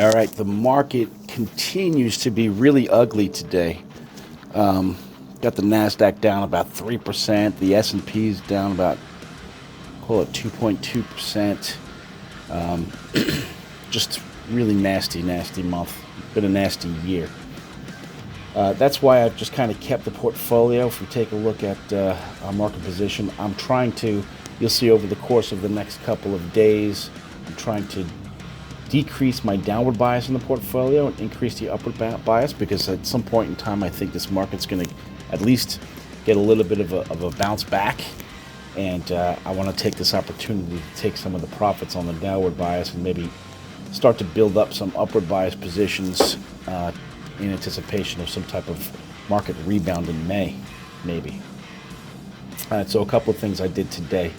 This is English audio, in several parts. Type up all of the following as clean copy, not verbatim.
All right, the market continues to be really ugly today. Got the Nasdaq down about 3%. The S&P's down about, call it 2.2%. Just really nasty, nasty month. Been a nasty year. That's why I've just kind of kept the portfolio. If we take a look at our market position, I'm trying to, you'll see over the course of the next couple of days, I'm trying to decrease my downward bias in the portfolio and increase the upward bias, because at some point in time I think this market's going to at least get a little bit of a bounce back, and I want to take this opportunity to take some of the profits on the downward bias and maybe start to build up some upward bias positions in anticipation of some type of market rebound in May, maybe. All right, so a couple of things I did today.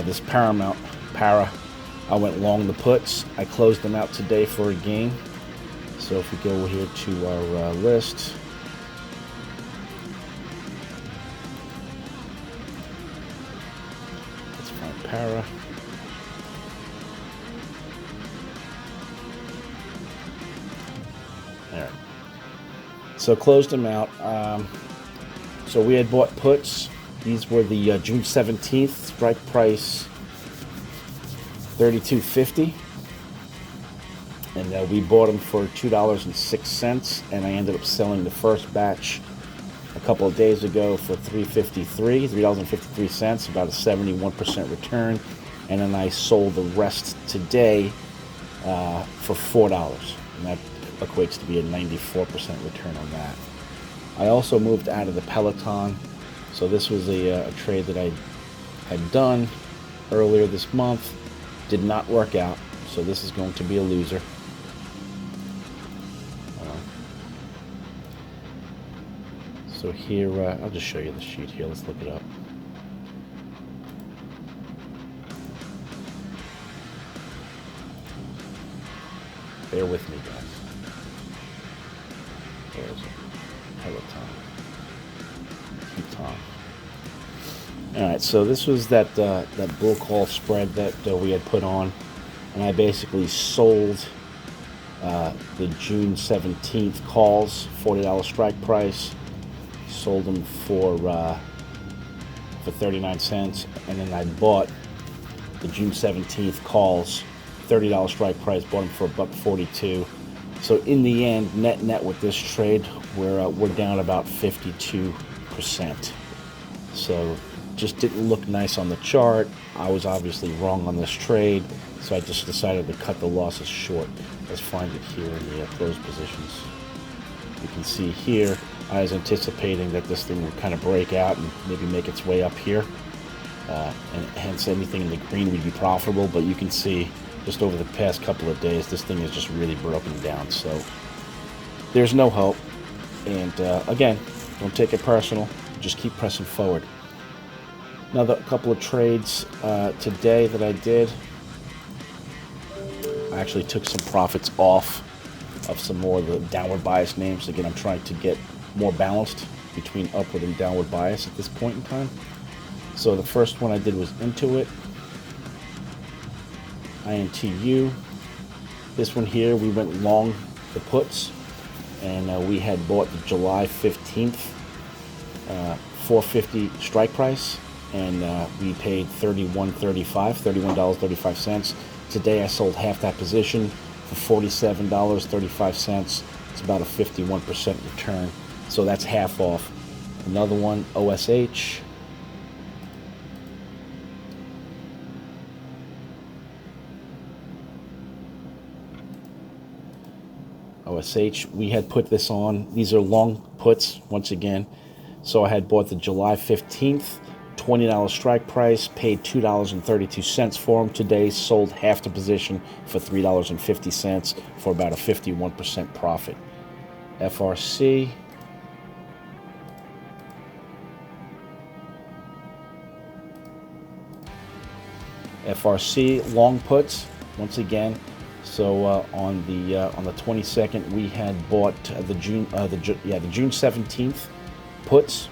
This Paramount Para, I went long the puts. I closed them out today for a gain. So if we go here to our list, let's find Para. All right. So closed them out. So we had bought puts. These were the June 17th strike price, $32.50, and we bought them for $2.06, and I ended up selling the first batch a couple of days ago for $3.53, about a 71% return, and then I sold the rest today for $4, and that equates to be a 94% return on that. I also moved out of the Peloton, so this was a trade that I had done earlier this month. Did not work out, so this is going to be a loser. So here, I'll just show you the sheet here. Let's look it up. Bear with me, guys. There's a Peloton. Peloton. All right, so this was that bull call spread that we had put on, and I basically sold the June 17th calls, $40 strike price, sold them for 39 cents, and then I bought the June 17th calls, $30 strike price, bought them for $1.42. So in the end, net with this trade, we're down about 52%. So just didn't look nice on the chart. I was obviously wrong on this trade, so I just decided to cut the losses short. Let's find it here in the closed positions. You can see here, I was anticipating that this thing would kind of break out and maybe make its way up here, and hence anything in the green would be profitable, but you can see just over the past couple of days, this thing is just really broken down. So there's no hope, and again, don't take it personal, just keep pressing forward. Another couple of trades today that I did. I actually took some profits off of some more of the downward bias names. Again, I'm trying to get more balanced between upward and downward bias at this point in time. So the first one I did was Intuit, INTU. This one here, we went long the puts, and we had bought the July 15th $4.50 strike price, and we paid $31.35. Today I sold half that position for $47.35. It's about a 51% return, so that's half off. Another one, OSH. OSH, we had put this on. These are long puts, once again. So I had bought the July 15th, $20 strike price, paid $2.32 for them. Today sold half the position for $3.50 for about a 51% profit. FRC. FRC long puts, once again. So on the 22nd, we had bought the June 17th puts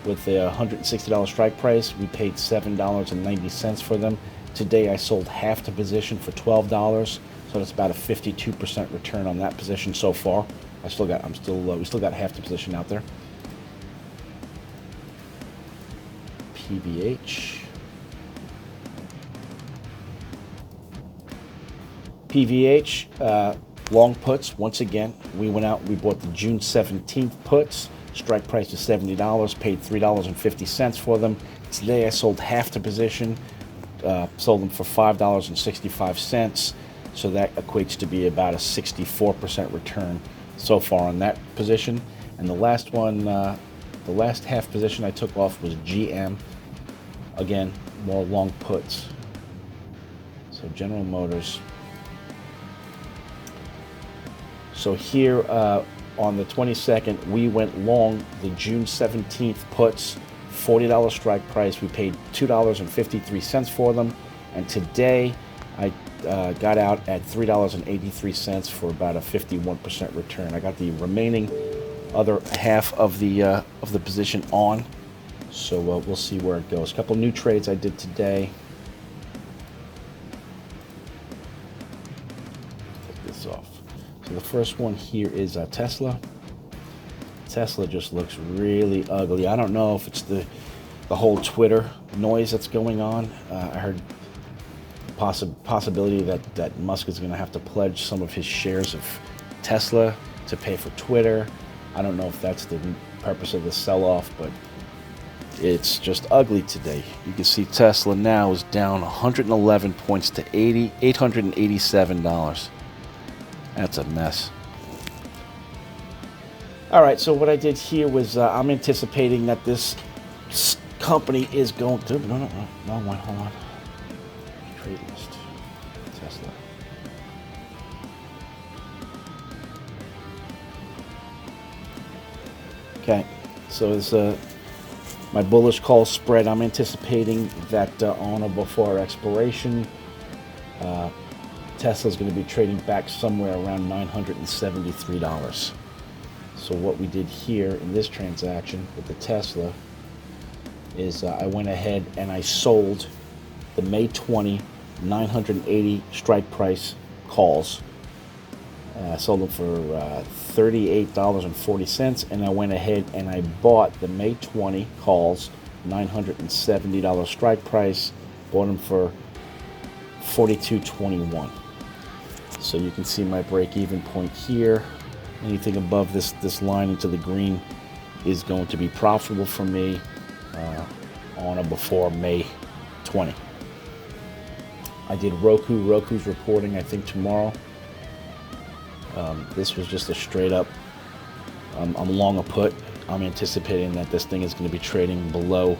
with a $160 strike price. We paid $7.90 for them. Today I sold half the position for $12, so that's about a 52% return on that position so far. We still got half the position out there. PVH. PVH, long puts. Once again, we went out, we bought the June 17th puts. Strike price was $70, paid $3.50 for them. Today I sold half the position, sold them for $5.65. So that equates to be about a 64% return so far on that position. And the last one, the last half position I took off was GM. Again, more long puts. So General Motors. So here on the 22nd, we went long the June 17th puts, $40 strike price. We paid $2.53 for them. And today I got out at $3.83 for about a 51% return. I got the remaining other half of the position on, so we'll see where it goes. A couple new trades I did today. Take this off. So the first one here is Tesla. Tesla just looks really ugly. I don't know if it's the whole Twitter noise that's going on. I heard possibility that Musk is going to have to pledge some of his shares of Tesla to pay for Twitter. I don't know if that's the purpose of the sell-off, but it's just ugly today. You can see Tesla now is down 111 points to $887. That's a mess. All right, so what I did here was I'm anticipating that this company is going to... No, hold on. Trade list. Tesla. Okay, so it's my bullish call spread. I'm anticipating that on or before expiration, Tesla's going to be trading back somewhere around $973. So what we did here in this transaction with the Tesla is I went ahead and I sold the May 20 980 strike price calls. I sold them for $38.40, and I went ahead and I bought the May 20 calls, $970 strike price, bought them for $42.21. So you can see my break-even point here. Anything above this line into the green is going to be profitable for me on or before May 20. I did Roku. Roku's reporting, I think, tomorrow. This was just a straight up, I'm long a put. I'm anticipating that this thing is going to be trading below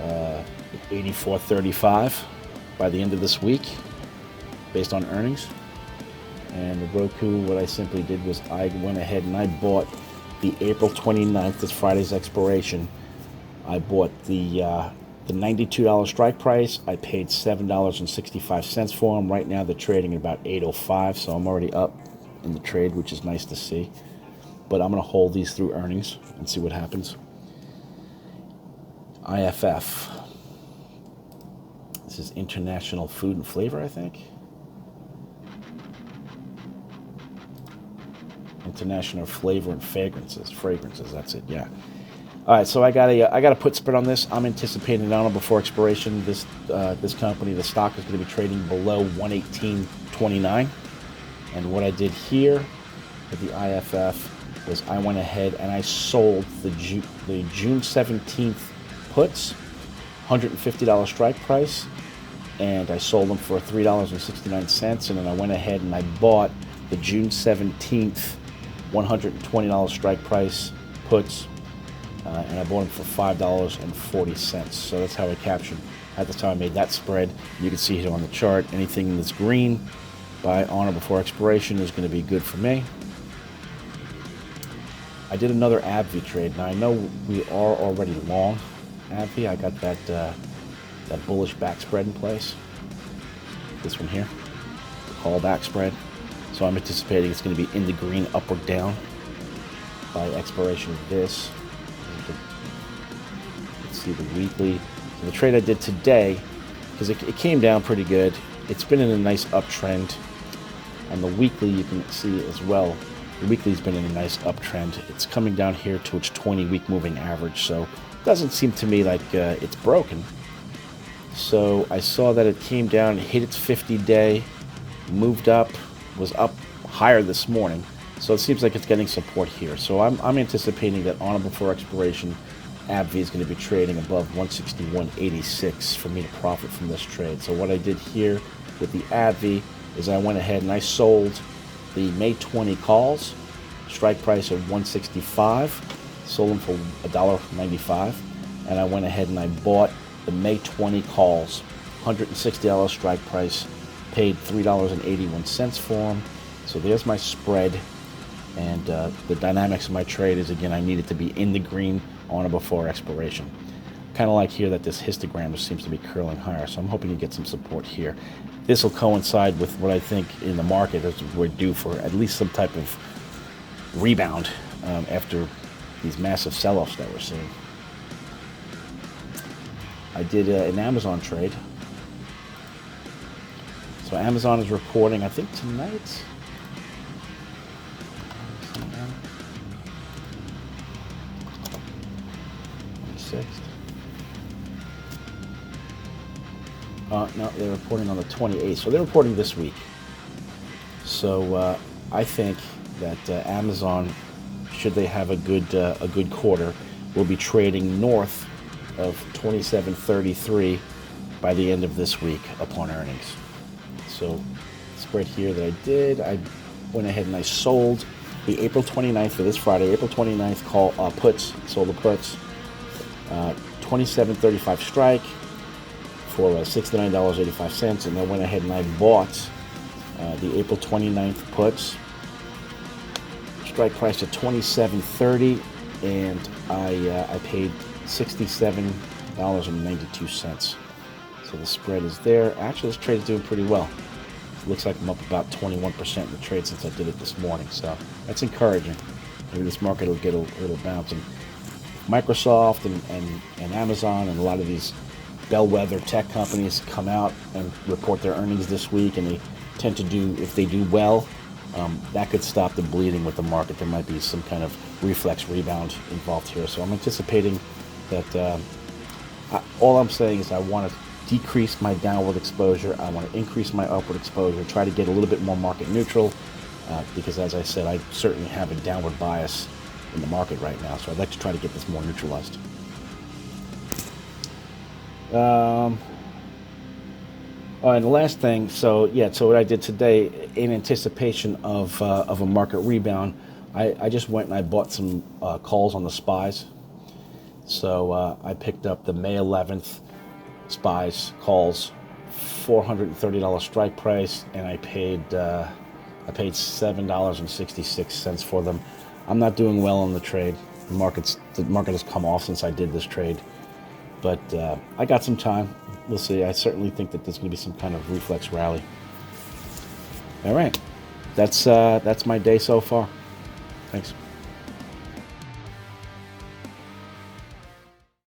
84.35 by the end of this week, based on earnings. And the Roku, what I simply did was I went ahead and I bought the April 29th, this Friday's expiration. I bought the $92 strike price. I paid $7.65 for them. Right now they're trading at about $8.05, so I'm already up in the trade, which is nice to see. But I'm going to hold these through earnings and see what happens. IFF. This is International Food and Flavor, I think. International Flavor and Fragrances. That's it. Yeah. All right. So I got a put spread on this. I'm anticipating on or before expiration, this company, the stock is going to be trading below 118.29. And what I did here with the IFF was I went ahead and I sold the June 17th puts, $150 strike price, and I sold them for $3.69. And then I went ahead and I bought the June 17th $120 strike price puts, and I bought them for $5.40. So that's how I captured at the time I made that spread. You can see here on the chart, anything that's green by on or before expiration is going to be good for me. I did another AbbVie trade. Now I know we are already long AbbVie. I got that bullish back spread in place. This one here, the call back spread. So I'm anticipating it's going to be in the green, up or down by expiration of this. Let's see the weekly. So the trade I did today because it came down pretty good. It's been in a nice uptrend. On the weekly, you can see as well, the weekly's been in a nice uptrend. It's coming down here to its 20-week moving average, so it doesn't seem to me like it's broken. So I saw that it came down, hit its 50-day, moved up, was up higher this morning. So it seems like it's getting support here. So I'm anticipating that on or before expiration, AbbVie is going to be trading above 161.86 for me to profit from this trade. So what I did here with the AbbVie is I went ahead and I sold the May 20 calls, strike price of 165, sold them for $1.95, and I went ahead and I bought the May 20 calls, $160 strike price, paid $3.81 for them. So there's my spread, and the dynamics of my trade is, again, I need it to be in the green on or before expiration. Kind of like here that this histogram seems to be curling higher, so I'm hoping to get some support here. This will coincide with what I think in the market is we're due for at least some type of rebound after these massive sell-offs that we're seeing. I did an Amazon trade. So Amazon is reporting, I think tonight. 26th. No, they're reporting on the 28th. So they're reporting this week. So I think that Amazon, should they have a good quarter, will be trading north of 27.33 by the end of this week upon earnings. So spread here that I did, I went ahead and I sold the April 29th for this Friday, April 29th call puts, sold the puts, 27.35 strike for $69.85, and I went ahead and I bought the April 29th puts, strike price at 27.30, and I paid $67.92. So the spread is there. Actually, this trade is doing pretty well. It looks like I'm up about 21% in the trade since I did it this morning, so that's encouraging. Maybe this market will get a little bounce. And Microsoft and Amazon and a lot of these bellwether tech companies come out and report their earnings this week, and they tend to do, if they do well, that could stop the bleeding with the market. There might be some kind of reflex rebound involved here. So I'm anticipating that all I'm saying is I want to decrease my downward exposure. I want to increase my upward exposure, try to get a little bit more market neutral, because as I said, I certainly have a downward bias in the market right now. So I'd like to try to get this more neutralized. And the last thing, so what I did today in anticipation of a market rebound, I just went and I bought some calls on the SPYs. So I picked up the May 11th SPYs calls, $430 strike price, and I paid $7.66 for them. I'm not doing well on the trade. The market has come off since I did this trade, but I got some time. We'll see. I certainly think that there's going to be some kind of reflex rally. All right, that's my day so far. Thanks.